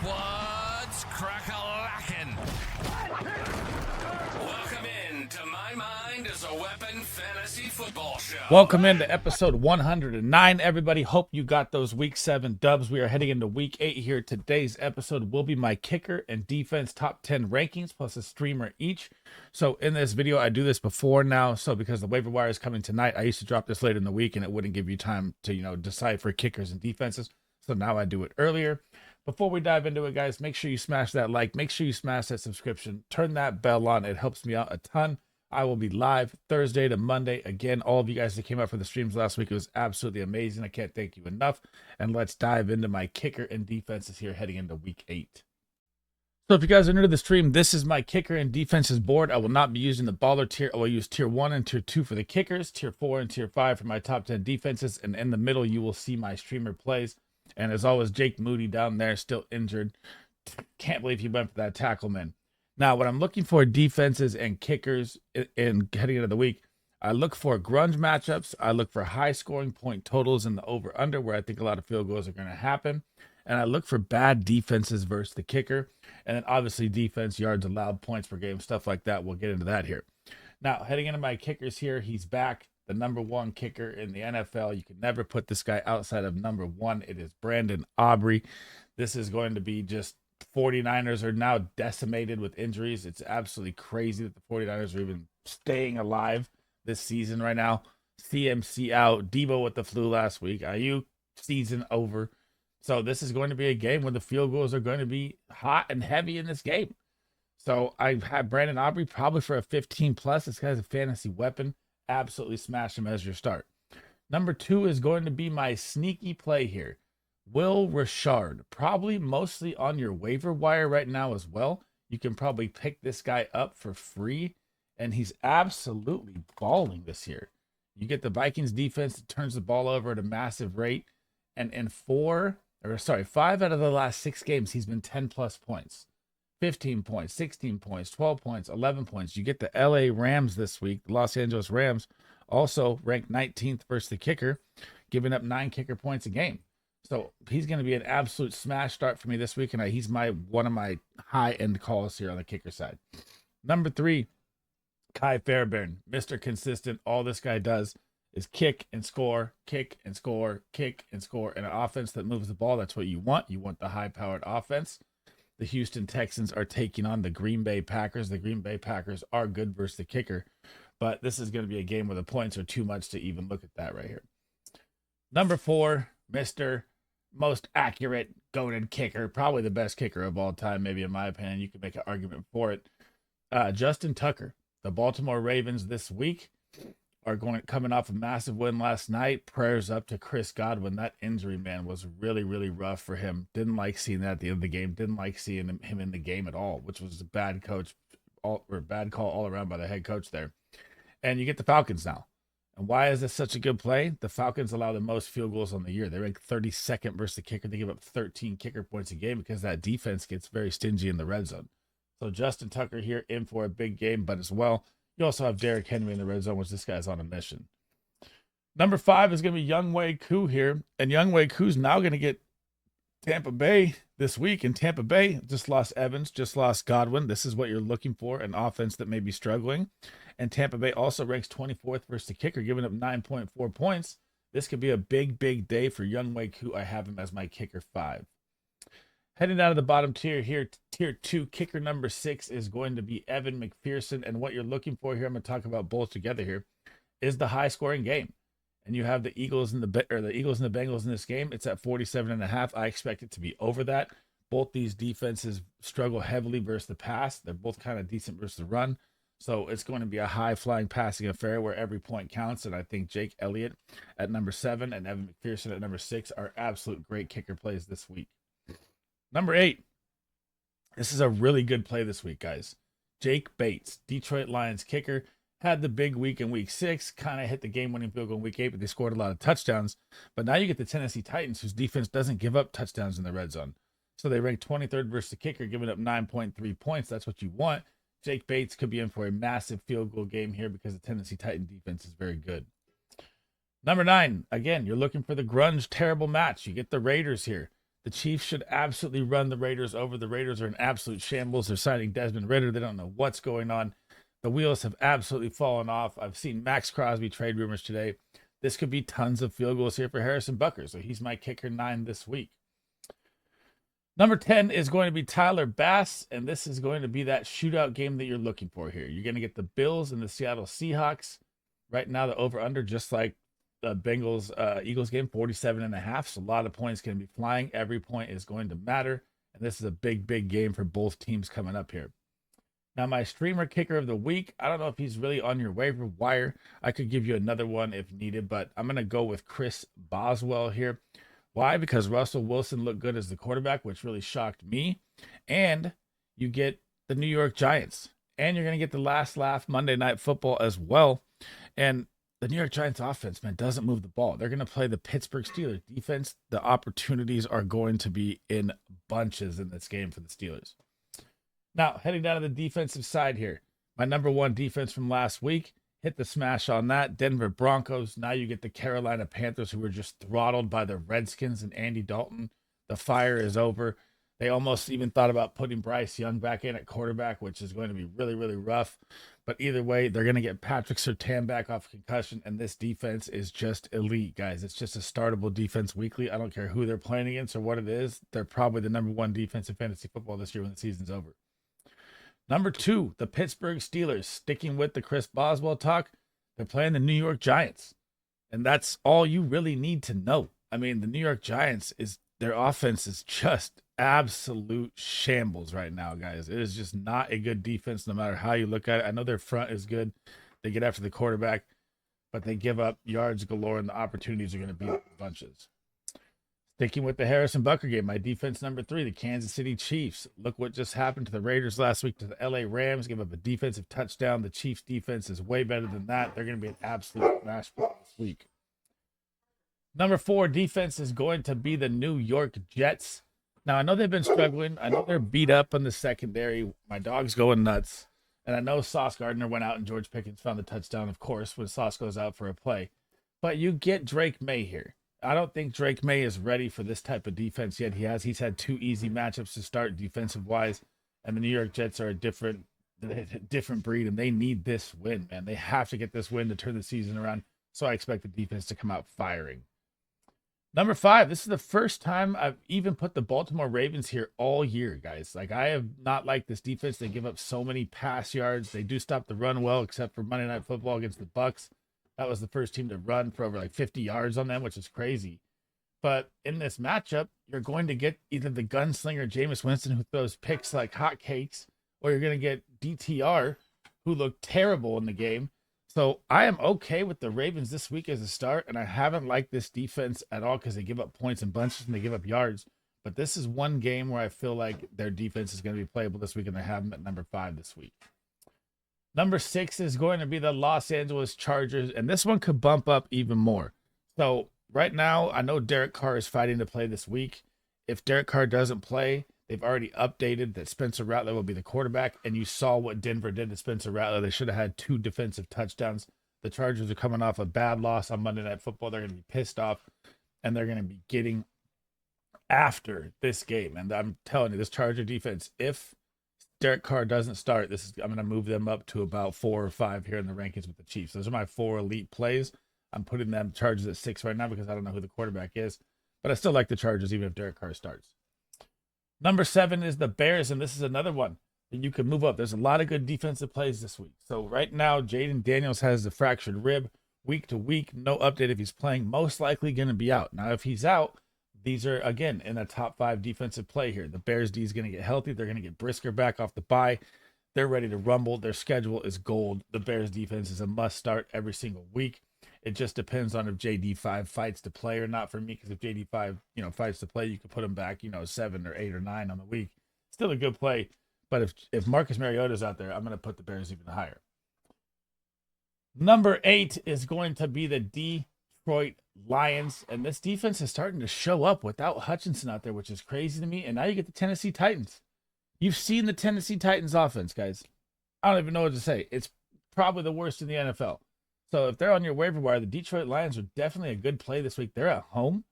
What's crack-a-lackin'? Welcome in to My Mind is a Weapon Fantasy Football Show. Welcome into episode 109, everybody. Hope you got those week 7 dubs. We are heading into week 8 here. Today's episode will be my kicker and defense top 10 rankings plus a streamer each. So in this video, I do this before now. So because the waiver wire is coming tonight, I used to drop this later in the week and it wouldn't give you time to, decide for kickers and defenses. So now I do it earlier. Before we dive into it, guys, make sure you smash that like, make sure you smash that subscription, turn that bell on. It helps me out a ton. I will be live Thursday to Monday. Again, all of you guys that came out for the streams last week, it was absolutely amazing. I can't thank you enough. And let's dive into my kicker and defenses here heading into week 8. So if you guys are new to the stream, this is my kicker and defenses board. I will not be using the baller tier. I will use tier 1 and tier 2 for the kickers, tier 4 and tier 5 for my top 10 defenses. And in the middle, you will see my streamer plays. And as always, Jake Moody down there, still injured. Can't believe he went for that tackle, man. Now, when I'm looking for defenses and kickers in heading into the week, I look for grunge matchups. I look for high scoring point totals in the over-under, where I think a lot of field goals are going to happen. And I look for bad defenses versus the kicker. And then obviously defense, yards allowed, points per game, stuff like that. We'll get into that here. Now, heading into my kickers here, he's back. The number 1 kicker in the NFL. You can never put this guy outside of number 1. It is Brandon Aubrey. This is going to be just 49ers are now decimated with injuries. It's absolutely crazy that the 49ers are even staying alive this season right now. CMC out, Debo with the flu last week, Ayuk season over. So this is going to be a game where the field goals are going to be hot and heavy in this game. So I have Brandon Aubrey probably for a 15 plus. This guy's a fantasy weapon. Absolutely smash him as your start. Number 2 is going to be my sneaky play here. Will Richard, probably mostly on your waiver wire right now as well. You can probably pick this guy up for free, and he's absolutely balling this year. You get the Vikings defense that turns the ball over at a massive rate, and in 5 out of the last 6 games, he's been 10 plus points. 15 points, 16 points, 12 points, 11 points. You get the LA Rams this week. The Los Angeles Rams also ranked 19th versus the kicker, giving up 9 kicker points a game. So he's going to be an absolute smash start for me this week, and he's one of my high-end calls here on the kicker side. Number 3, Kai Fairbairn, Mr. Consistent. All this guy does is kick and score, kick and score, kick and score. And an offense that moves the ball, that's what you want. You want the high-powered offense. The Houston Texans are taking on the Green Bay Packers. The Green Bay Packers are good versus the kicker, but this is going to be a game where the points are too much to even look at that right here. Number 4, Mr. Most accurate goated kicker, probably the best kicker of all time, maybe in my opinion. You can make an argument for it. Justin Tucker. The Baltimore Ravens this week are coming off a massive win last night. Prayers up to Chris Godwin. That injury, man, was really, really rough for him. Didn't like seeing that at the end of the game. Didn't like seeing him in the game at all, which was a bad bad call all around by the head coach there. And you get the Falcons now. And why is this such a good play? The Falcons allow the most field goals on the year. They rank 32nd versus the kicker. They give up 13 kicker points a game because that defense gets very stingy in the red zone. So Justin Tucker here in for a big game, but as well, you also have Derrick Henry in the red zone, which this guy's on a mission. Number 5 is going to be Younghoe Koo here. And Younghoe Koo's now going to get Tampa Bay this week. And Tampa Bay just lost Evans, just lost Godwin. This is what you're looking for, an offense that may be struggling. And Tampa Bay also ranks 24th versus the kicker, giving up 9.4 points. This could be a big, big day for Younghoe Koo. I have him as my kicker 5. Heading down to the bottom tier here, tier 2, kicker number 6 is going to be Evan McPherson. And what you're looking for here, I'm going to talk about both together here, is the high-scoring game. And you have the Eagles and the Bengals in this game. It's at 47.5. I expect it to be over that. Both these defenses struggle heavily versus the pass. They're both kind of decent versus the run. So it's going to be a high-flying passing affair where every point counts. And I think Jake Elliott at number 7 and Evan McPherson at number 6 are absolute great kicker plays this week. Number 8. This is a really good play this week, guys. Jake Bates, Detroit Lions kicker, had the big week in week 6, kind of hit the game-winning field goal in week 8, but they scored a lot of touchdowns. But now you get the Tennessee Titans, whose defense doesn't give up touchdowns in the red zone. So they rank 23rd versus the kicker, giving up 9.3 points. That's what you want. Jake Bates could be in for a massive field goal game here because the Tennessee Titan defense is very good. Number 9, again, you're looking for the grunge terrible match. You get the Raiders here. The Chiefs should absolutely run the Raiders over. The Raiders are in absolute shambles. They're signing Desmond Ridder. They don't know what's going on. The wheels have absolutely fallen off. I've seen Max Crosby trade rumors today. This could be tons of field goals here for Harrison Butker. So he's my kicker 9 this week. Number 10 is going to be Tyler Bass, and this is going to be that shootout game that you're looking for here. You're going to get the Bills and the Seattle Seahawks. Right now, the over-under, just like the Bengals-Eagles game, 47.5. So a lot of points going to be flying. Every point is going to matter, and this is a big, big game for both teams coming up here. Now, my streamer kicker of the week, I don't know if he's really on your waiver wire. I could give you another one if needed, but I'm going to go with Chris Boswell here. Why? Because Russell Wilson looked good as the quarterback, which really shocked me. And you get the New York Giants. And you're going to get the last laugh Monday Night Football as well. And the New York Giants offense, man, doesn't move the ball. They're going to play the Pittsburgh Steelers defense. The opportunities are going to be in bunches in this game for the Steelers. Now, heading down to the defensive side here. My number one defense from last week. Hit the smash on that. Denver Broncos. Now you get the Carolina Panthers, who were just throttled by the Redskins and Andy Dalton. The fire is over. They almost even thought about putting Bryce Young back in at quarterback, which is going to be really, really rough. But either way, they're going to get Patrick Surtain back off concussion, and this defense is just elite, guys. It's just a startable defense weekly. I don't care who they're playing against or what it is. They're probably the number one defense in fantasy football this year when the season's over. Number 2, the Pittsburgh Steelers. Sticking with the Chris Boswell talk, they're playing the New York Giants. And that's all you really need to know. I mean, the New York Giants, their offense is just absolute shambles right now, guys. It is just not a good defense no matter how you look at it. I know their front is good. They get after the quarterback, but they give up yards galore, and the opportunities are going to be bunches. Sticking with the Harrison Butker game, my defense number 3, the Kansas City Chiefs. Look what just happened to the Raiders last week to the LA Rams. Give up a defensive touchdown. The Chiefs defense is way better than that. They're going to be an absolute smash this week. Number 4 defense is going to be the New York Jets. Now, I know they've been struggling. I know they're beat up on the secondary. My dog's going nuts. And I know Sauce Gardner went out and George Pickens found the touchdown, of course, when Sauce goes out for a play. But you get Drake May here. I don't think Drake May is ready for this type of defense yet. He's had 2 easy matchups to start defensive-wise, and the New York Jets are a different breed, and they need this win, man. They have to get this win to turn the season around, so I expect the defense to come out firing. Number 5, this is the first time I've even put the Baltimore Ravens here all year, guys. Like, I have not liked this defense. They give up so many pass yards. They do stop the run well, except for Monday Night Football against the Bucs. That was the first team to run for over like 50 yards on them, which is crazy. But in this matchup, you're going to get either the gunslinger Jameis Winston, who throws picks like hotcakes, or you're going to get DTR, who looked terrible in the game. So I am okay with the Ravens this week as a start, and I haven't liked this defense at all because they give up points in bunches and they give up yards. But this is one game where I feel like their defense is going to be playable this week, and I have them at number 5 this week. Number 6 is going to be the Los Angeles Chargers, and this one could bump up even more. So right now, I know Derek Carr is fighting to play this week. If Derek Carr doesn't play, they've already updated that Spencer Rattler will be the quarterback, and you saw what Denver did to Spencer Rattler. They should have had 2 defensive touchdowns. The Chargers are coming off a bad loss on Monday Night Football. They're going to be pissed off, and they're going to be getting after this game. And I'm telling you, this Charger defense, if Derek Carr doesn't start, I'm going to move them up to about 4 or 5 here in the rankings with the Chiefs. Those are my 4 elite plays. I'm putting them Chargers at 6 right now because I don't know who the quarterback is, but I still like the Chargers even if Derek Carr starts. Number 7 is the Bears, and this is another one that you can move up. There's a lot of good defensive plays this week. So right now, Jaden Daniels has a fractured rib. Week to week, no update if he's playing. Most likely going to be out. Now, if he's out, these are, again, in a top 5 defensive play here. The Bears D is going to get healthy. They're going to get Brisker back off the bye. They're ready to rumble. Their schedule is gold. The Bears defense is a must start every single week. It just depends on if JD5 fights to play or not for me, because if JD5, fights to play, you could put him back, 7 or 8 or 9 on the week. Still a good play. But if Marcus Mariota's out there, I'm going to put the Bears even higher. Number 8 is going to be the Detroit Lions, and this defense is starting to show up without Hutchinson out there, which is crazy to me. And now you get the Tennessee Titans. You've seen the Tennessee Titans offense, guys. I don't even know what to say. It's probably the worst in the NFL. So if they're on your waiver wire, the Detroit Lions are definitely a good play this week. They're at home,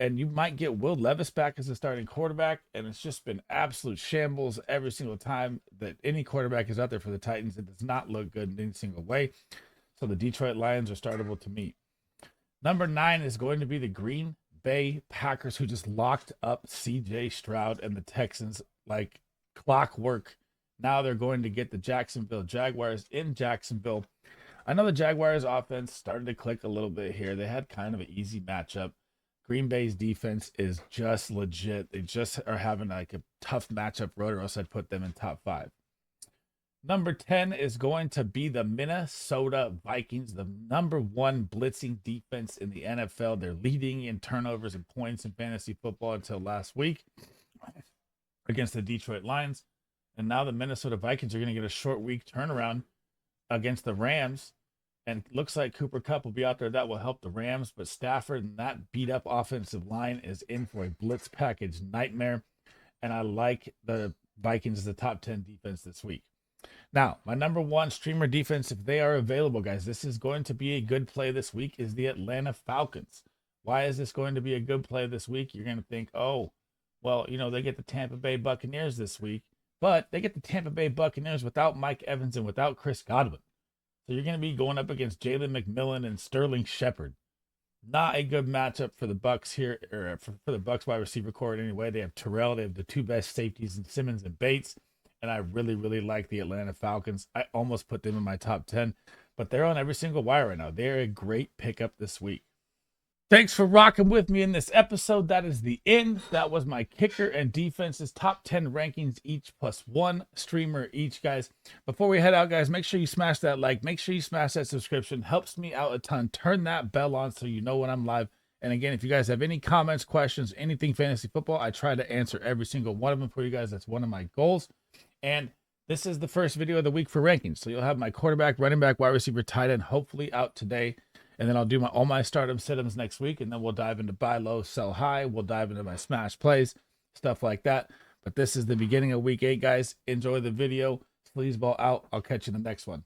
And you might get Will Levis back as a starting quarterback, and it's just been absolute shambles every single time that any quarterback is out there for the Titans. It does not look good in any single way. So the Detroit Lions are startable to me. Number 9 is going to be the Green Bay Packers, who just locked up C.J. Stroud and the Texans like clockwork. Now they're going to get the Jacksonville Jaguars in Jacksonville. I know the Jaguars offense started to click a little bit here. They had kind of an easy matchup. Green Bay's defense is just legit. They just are having like a tough matchup road, or else I'd put them in top 5. Number 10 is going to be the Minnesota Vikings, the number 1 blitzing defense in the NFL. They're leading in turnovers and points in fantasy football until last week against the Detroit Lions. And now the Minnesota Vikings are going to get a short week turnaround against the Rams. And it looks like Cooper Kupp will be out there. That will help the Rams. But Stafford and that beat-up offensive line is in for a blitz package nightmare. And I like the Vikings as the top 10 defense this week. Now, my number 1 streamer defense, if they are available, guys, this is going to be a good play this week, is the Atlanta Falcons. Why is this going to be a good play this week? You're going to think, oh, well, you know, they get the Tampa Bay Buccaneers this week. But they get the Tampa Bay Buccaneers without Mike Evans and without Chris Godwin. So you're going to be going up against Jalen McMillan and Sterling Shepard. Not a good matchup for the Bucs here, or for the Bucs wide receiver core anyway. They have Terrell. They have the 2 best safeties in Simmons and Bates. And I really, really like the Atlanta Falcons. I almost put them in my top 10. But they're on every single wire right now. They're a great pickup this week. Thanks for rocking with me in this episode. That is the end. That was my kicker and defenses top 10 rankings each plus 1 streamer each, guys. Before we head out, guys, make sure you smash that like. Make sure you smash that subscription. Helps me out a ton. Turn that bell on so you know when I'm live. And again, if you guys have any comments, questions, anything fantasy football, I try to answer every single one of them for you guys. That's one of my goals. And this is the first video of the week for rankings. So you'll have my quarterback, running back, wide receiver, tight end, hopefully out today. And then I'll do all my stardom sit-ems next week. And then we'll dive into buy low, sell high. We'll dive into my smash plays, stuff like that. But this is the beginning of week 8, guys. Enjoy the video. SleezBall out. I'll catch you in the next one.